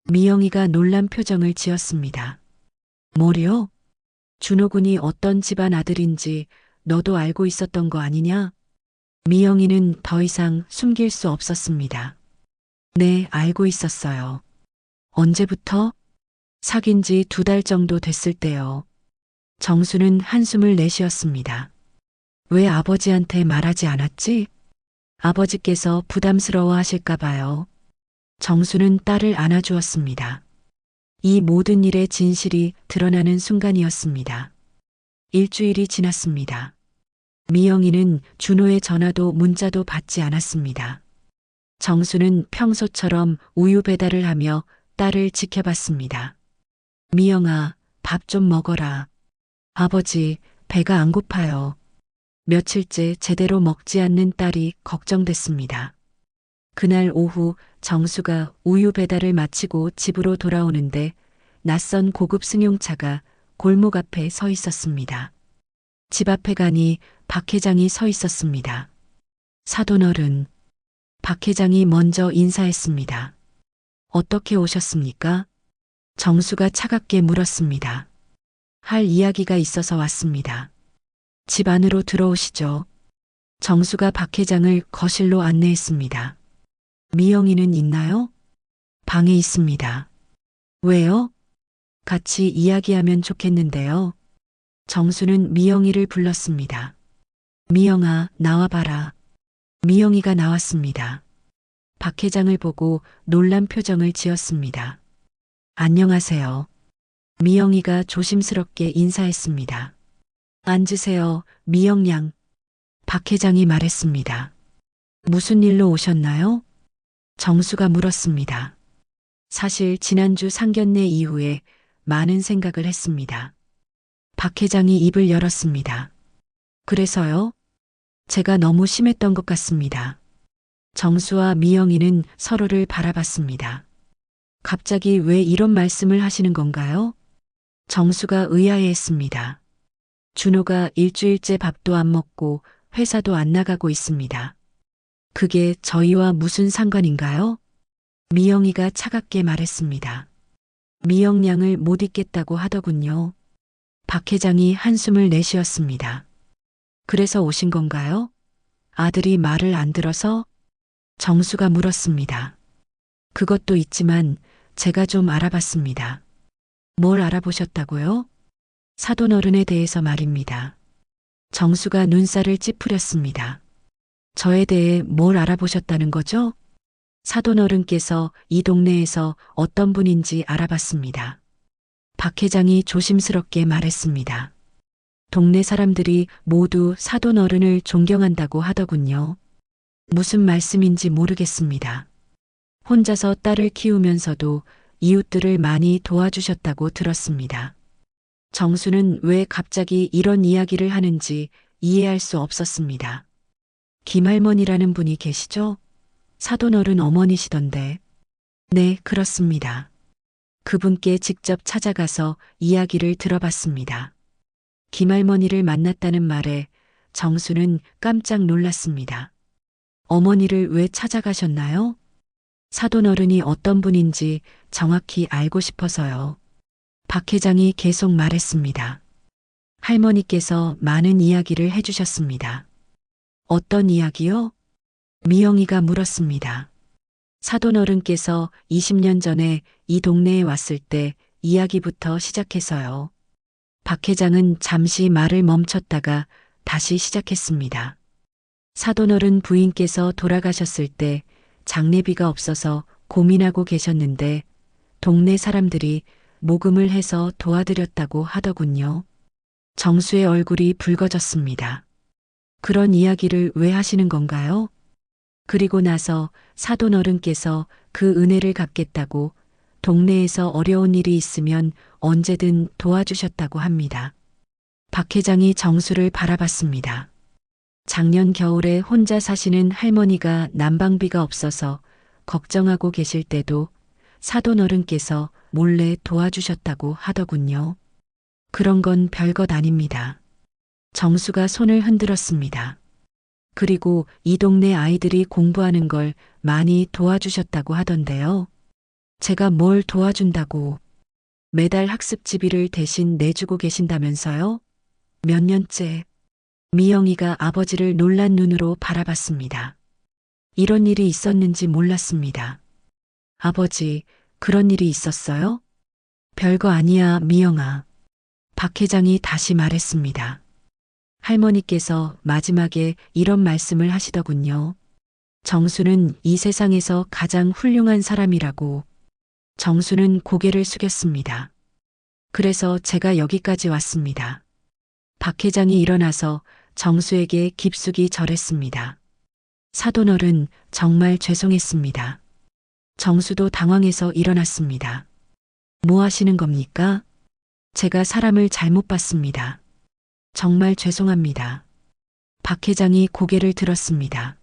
미영이가 놀란 표정을 지었습니다. 뭐요? 준호군이 어떤 집안 아들인지 너도 알고 있었던 거 아니냐? 미영이는 더 이상 숨길 수 없었습니다. 네, 알고 있었어요. 언제부터? 사귄 지 2달 정도 됐을 때요. 정수는 한숨을 내쉬었습니다. 왜 아버지한테 말하지 않았지? 아버지께서 부담스러워 하실까 봐요. 정수는 딸을 안아주었습니다. 이 모든 일의 진실이 드러나는 순간이었습니다. 일주일이 지났습니다. 미영이는 준호의 전화도 문자도 받지 않았습니다. 정수는 평소처럼 우유 배달을 하며 딸을 지켜봤습니다. 미영아, 밥 좀 먹어라. 아버지, 배가 안 고파요. 며칠째 제대로 먹지 않는 딸이 걱정됐습니다. 그날 오후 정수가 우유 배달을 마치고 집으로 돌아오는데 낯선 고급 승용차가 골목 앞에 서 있었습니다. 집 앞에 가니 박 회장이 서 있었습니다. 사돈어른, 박 회장이 먼저 인사했습니다. 어떻게 오셨습니까? 정수가 차갑게 물었습니다. 할 이야기가 있어서 왔습니다. 집 안으로 들어오시죠. 정수가 박 회장을 거실로 안내했습니다. 미영이는 있나요? 방에 있습니다. 왜요? 같이 이야기하면 좋겠는데요. 정수는 미영이를 불렀습니다. 미영아, 나와봐라. 미영이가 나왔습니다. 박 회장을 보고 놀란 표정을 지었습니다. 안녕하세요. 미영이가 조심스럽게 인사했습니다. 앉으세요, 미영양. 박 회장이 말했습니다. 무슨 일로 오셨나요? 정수가 물었습니다. 사실 지난주 상견례 이후에 많은 생각을 했습니다. 박 회장이 입을 열었습니다. 그래서요? 제가 너무 심했던 것 같습니다. 정수와 미영이는 서로를 바라봤습니다. 갑자기 왜 이런 말씀을 하시는 건가요? 정수가 의아해했습니다. 준호가 일주일째 밥도 안 먹고 회사도 안 나가고 있습니다. 그게 저희와 무슨 상관인가요? 미영이가 차갑게 말했습니다. 미영양을 못 잊겠다고 하더군요. 박 회장이 한숨을 내쉬었습니다. 그래서 오신 건가요? 아들이 말을 안 들어서? 정수가 물었습니다. 그것도 있지만 제가 좀 알아봤습니다. 뭘 알아보셨다고요? 사돈어른에 대해서 말입니다. 정수가 눈살을 찌푸렸습니다. 저에 대해 뭘 알아보셨다는 거죠? 사돈어른께서 이 동네에서 어떤 분인지 알아봤습니다. 박 회장이 조심스럽게 말했습니다. 동네 사람들이 모두 사돈어른을 존경한다고 하더군요. 무슨 말씀인지 모르겠습니다. 혼자서 딸을 키우면서도 이웃들을 많이 도와주셨다고 들었습니다. 정수는 왜 갑자기 이런 이야기를 하는지 이해할 수 없었습니다. 김할머니라는 분이 계시죠? 사돈어른 어머니시던데. 네, 그렇습니다. 그분께 직접 찾아가서 이야기를 들어봤습니다. 김할머니를 만났다는 말에 정수는 깜짝 놀랐습니다. 어머니를 왜 찾아가셨나요? 사돈 어른이 어떤 분인지 정확히 알고 싶어서요. 박 회장이 계속 말했습니다. 할머니께서 많은 이야기를 해주셨습니다. 어떤 이야기요? 미영이가 물었습니다. 사돈 어른께서 20년 전에 이 동네에 왔을 때 이야기부터 시작해서요. 박 회장은 잠시 말을 멈췄다가 다시 시작했습니다. 사돈 어른 부인께서 돌아가셨을 때 장례비가 없어서 고민하고 계셨는데 동네 사람들이 모금을 해서 도와드렸다고 하더군요. 정수의 얼굴이 붉어졌습니다. 그런 이야기를 왜 하시는 건가요? 그리고 나서 사돈 어른께서 그 은혜를 갚겠다고 동네에서 어려운 일이 있으면 언제든 도와주셨다고 합니다. 박 회장이 정수를 바라봤습니다. 작년 겨울에 혼자 사시는 할머니가 난방비가 없어서 걱정하고 계실 때도 사돈 어른께서 몰래 도와주셨다고 하더군요. 그런 건 별것 아닙니다. 정수가 손을 흔들었습니다. 그리고 이 동네 아이들이 공부하는 걸 많이 도와주셨다고 하던데요. 제가 뭘 도와준다고 매달 학습지비를 대신 내주고 계신다면서요? 몇 년째? 미영이가 아버지를 놀란 눈으로 바라봤습니다. 이런 일이 있었는지 몰랐습니다. 아버지, 그런 일이 있었어요? 별거 아니야, 미영아. 박 회장이 다시 말했습니다. 할머니께서 마지막에 이런 말씀을 하시더군요. 정수는 이 세상에서 가장 훌륭한 사람이라고. 정수는 고개를 숙였습니다. 그래서 제가 여기까지 왔습니다. 박 회장이 일어나서 정수에게 깊숙이 절했습니다. 사돈 어른, 정말 죄송했습니다. 정수도 당황해서 일어났습니다. 뭐 하시는 겁니까? 제가 사람을 잘못 봤습니다. 정말 죄송합니다. 박 회장이 고개를 들었습니다.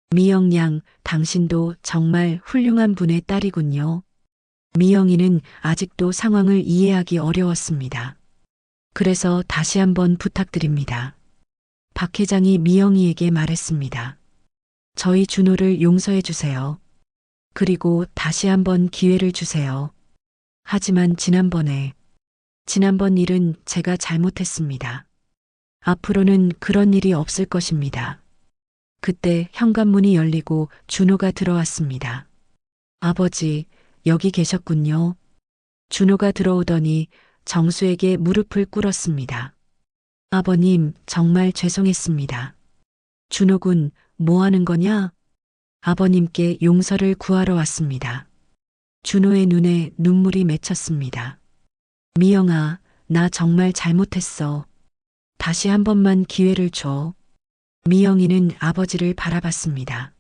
미영 양, 당신도 정말 훌륭한 분의 딸이군요. 미영이는 아직도 상황을 이해하기 어려웠습니다. 그래서 다시 한번 부탁드립니다. 박 회장이 미영이에게 말했습니다. 저희 준호를 용서해 주세요. 그리고 다시 한번 기회를 주세요. 하지만 지난번 일은 제가 잘못했습니다. 앞으로는 그런 일이 없을 것입니다. 그때 현관문이 열리고 준호가 들어왔습니다. 아버지, 여기 계셨군요. 준호가 들어오더니 정수에게 무릎을 꿇었습니다. 아버님, 정말 죄송했습니다. 준호군, 뭐 하는 거냐? 아버님께 용서를 구하러 왔습니다. 준호의 눈에 눈물이 맺혔습니다. 미영아, 나 정말 잘못했어. 다시 한 번만 기회를 줘. 미영이는 아버지를 바라봤습니다.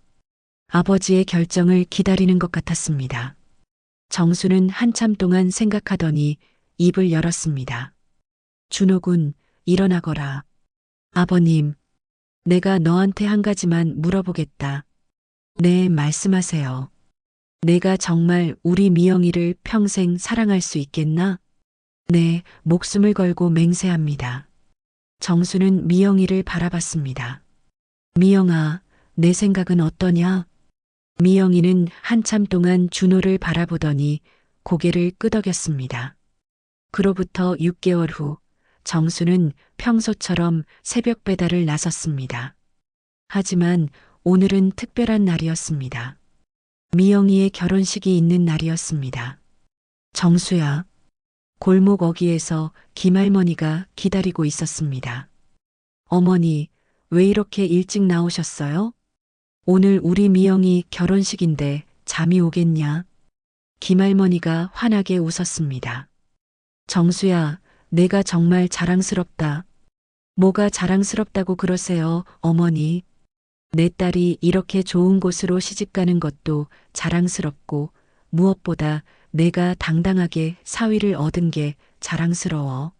아버지의 결정을 기다리는 것 같았습니다. 정수는 한참 동안 생각하더니 입을 열었습니다. 준호군, 일어나거라. 아버님, 내가 너한테 한 가지만 물어보겠다. 네, 말씀하세요. 내가 정말 우리 미영이를 평생 사랑할 수 있겠나? 네, 목숨을 걸고 맹세합니다. 정수는 미영이를 바라봤습니다. 미영아, 내 생각은 어떠냐? 미영이는 한참 동안 준호를 바라보더니 고개를 끄덕였습니다. 그로부터 6개월 후 정수는 평소처럼 새벽 배달을 나섰습니다. 하지만 오늘은 특별한 날이었습니다. 미영이의 결혼식이 있는 날이었습니다. 정수야. 골목 어귀에서 김할머니가 기다리고 있었습니다. 어머니, 왜 이렇게 일찍 나오셨어요? 오늘 우리 미영이 결혼식인데 잠이 오겠냐? 김할머니가 환하게 웃었습니다. 정수야, 내가 정말 자랑스럽다. 뭐가 자랑스럽다고 그러세요, 어머니? 내 딸이 이렇게 좋은 곳으로 시집가는 것도 자랑스럽고 무엇보다 내가 당당하게 사위를 얻은 게 자랑스러워.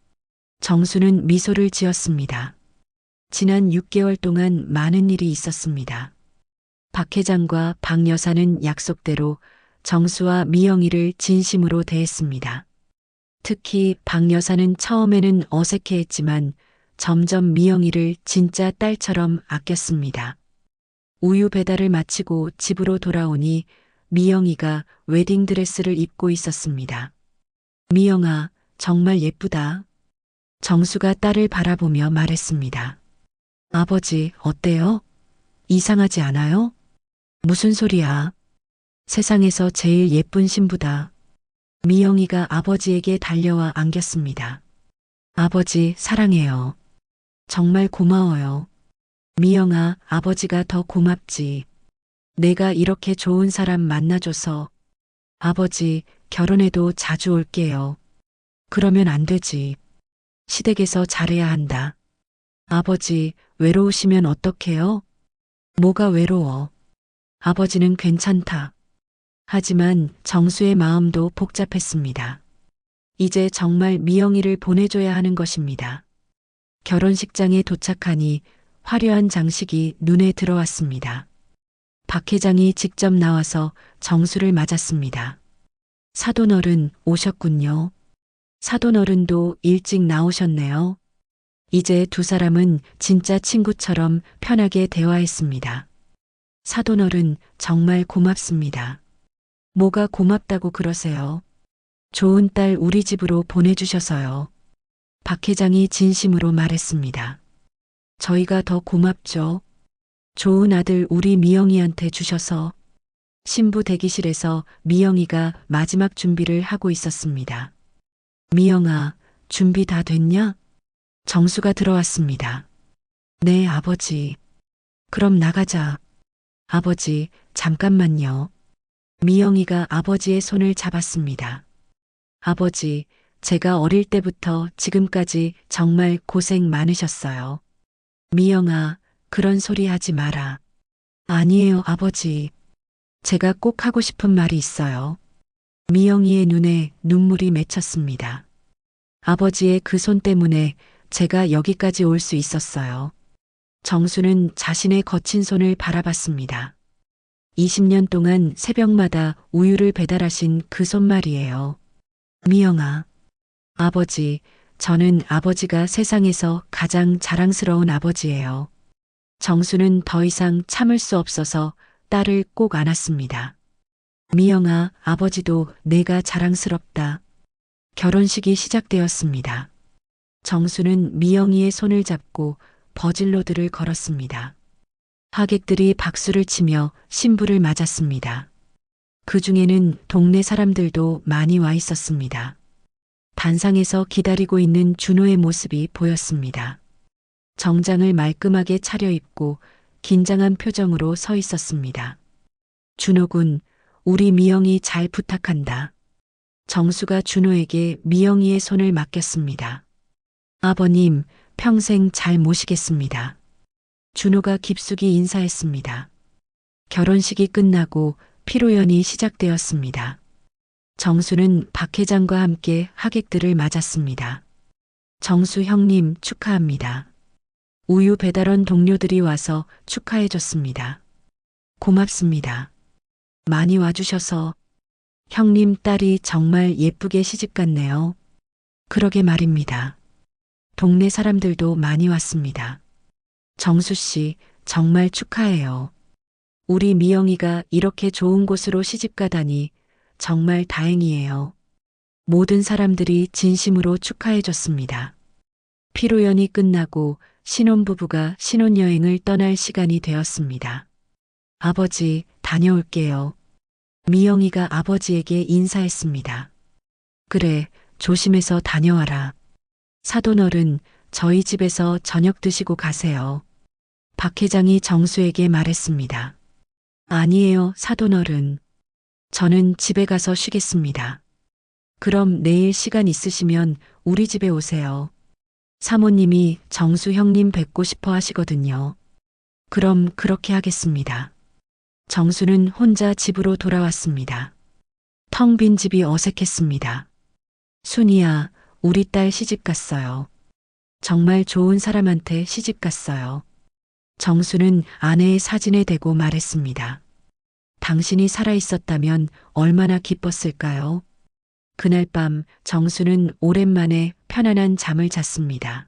정수는 미소를 지었습니다. 지난 6개월 동안 많은 일이 있었습니다. 박 회장과 박 여사는 약속대로 정수와 미영이를 진심으로 대했습니다. 특히 박 여사는 처음에는 어색해했지만 점점 미영이를 진짜 딸처럼 아꼈습니다. 우유 배달을 마치고 집으로 돌아오니 미영이가 웨딩드레스를 입고 있었습니다. 미영아, 정말 예쁘다. 정수가 딸을 바라보며 말했습니다. 아버지, 어때요? 이상하지 않아요? 무슨 소리야? 세상에서 제일 예쁜 신부다. 미영이가 아버지에게 달려와 안겼습니다. 아버지, 사랑해요. 정말 고마워요. 미영아, 아버지가 더 고맙지. 내가 이렇게 좋은 사람 만나줘서. 아버지, 결혼해도 자주 올게요. 그러면 안 되지. 시댁에서 잘해야 한다. 아버지, 외로우시면 어떡해요? 뭐가 외로워? 아버지는 괜찮다. 하지만 정수의 마음도 복잡했습니다. 이제 정말 미영이를 보내줘야 하는 것입니다. 결혼식장에 도착하니 화려한 장식이 눈에 들어왔습니다. 박 회장이 직접 나와서 정수를 맞았습니다. 사돈어른 오셨군요. 사돈어른도 일찍 나오셨네요. 이제 두 사람은 진짜 친구처럼 편하게 대화했습니다. 사돈어른 정말 고맙습니다. 뭐가 고맙다고 그러세요? 좋은 딸 우리 집으로 보내주셔서요. 박 회장이 진심으로 말했습니다. 저희가 더 고맙죠. 좋은 아들 우리 미영이한테 주셔서. 신부 대기실에서 미영이가 마지막 준비를 하고 있었습니다. 미영아, 준비 다 됐냐? 정수가 들어왔습니다. 네, 아버지. 그럼 나가자. 아버지, 잠깐만요. 미영이가 아버지의 손을 잡았습니다. 아버지, 제가 어릴 때부터 지금까지 정말 고생 많으셨어요. 미영아, 그런 소리 하지 마라. 아니에요, 아버지. 제가 꼭 하고 싶은 말이 있어요. 미영이의 눈에 눈물이 맺혔습니다. 아버지의 그 손 때문에 제가 여기까지 올 수 있었어요. 정수는 자신의 거친 손을 바라봤습니다. 20년 동안 새벽마다 우유를 배달하신 그 손 말이에요. 미영아. 아버지, 저는 아버지가 세상에서 가장 자랑스러운 아버지예요. 정수는 더 이상 참을 수 없어서 딸을 꼭 안았습니다. 미영아, 아버지도 내가 자랑스럽다. 결혼식이 시작되었습니다. 정수는 미영이의 손을 잡고 버질로드를 걸었습니다. 하객들이 박수를 치며 신부를 맞았습니다. 그 중에는 동네 사람들도 많이 와 있었습니다. 단상에서 기다리고 있는 준호의 모습이 보였습니다. 정장을 말끔하게 차려입고 긴장한 표정으로 서 있었습니다. 준호군, 우리 미영이 잘 부탁한다. 정수가 준호에게 미영이의 손을 맡겼습니다. 아버님, 평생 잘 모시겠습니다. 준호가 깊숙이 인사했습니다. 결혼식이 끝나고 피로연이 시작되었습니다. 정수는 박 회장과 함께 하객들을 맞았습니다. 정수 형님 축하합니다. 우유 배달원 동료들이 와서 축하해줬습니다. 고맙습니다. 많이 와주셔서. 형님 딸이 정말 예쁘게 시집갔네요. 그러게 말입니다. 동네 사람들도 많이 왔습니다. 정수 씨, 정말 축하해요. 우리 미영이가 이렇게 좋은 곳으로 시집가다니 정말 다행이에요. 모든 사람들이 진심으로 축하해줬습니다. 피로연이 끝나고 신혼부부가 신혼여행을 떠날 시간이 되었습니다. 아버지, 다녀올게요. 미영이가 아버지에게 인사했습니다. 그래, 조심해서 다녀와라. 사돈어른, 저희 집에서 저녁 드시고 가세요. 박 회장이 정수에게 말했습니다. 아니에요, 사돈어른. 저는 집에 가서 쉬겠습니다. 그럼 내일 시간 있으시면 우리 집에 오세요. 사모님이 정수 형님 뵙고 싶어 하시거든요. 그럼 그렇게 하겠습니다. 정수는 혼자 집으로 돌아왔습니다. 텅 빈 집이 어색했습니다. 순이야, 우리 딸 시집 갔어요. 정말 좋은 사람한테 시집 갔어요. 정수는 아내의 사진에 대고 말했습니다. 당신이 살아있었다면 얼마나 기뻤을까요? 그날 밤 정수는 오랜만에 편안한 잠을 잤습니다.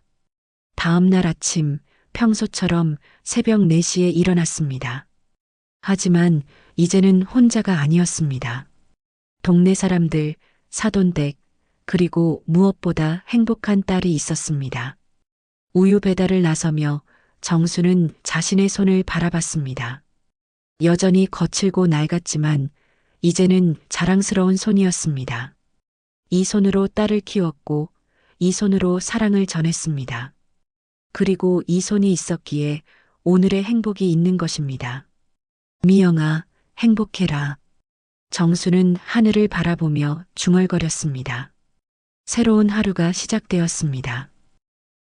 다음 날 아침 평소처럼 새벽 4시에 일어났습니다. 하지만 이제는 혼자가 아니었습니다. 동네 사람들, 사돈댁, 그리고 무엇보다 행복한 딸이 있었습니다. 우유 배달을 나서며 정수는 자신의 손을 바라봤습니다. 여전히 거칠고 낡았지만 이제는 자랑스러운 손이었습니다. 이 손으로 딸을 키웠고 이 손으로 사랑을 전했습니다. 그리고 이 손이 있었기에 오늘의 행복이 있는 것입니다. 미영아, 행복해라. 정수는 하늘을 바라보며 중얼거렸습니다. 새로운 하루가 시작되었습니다.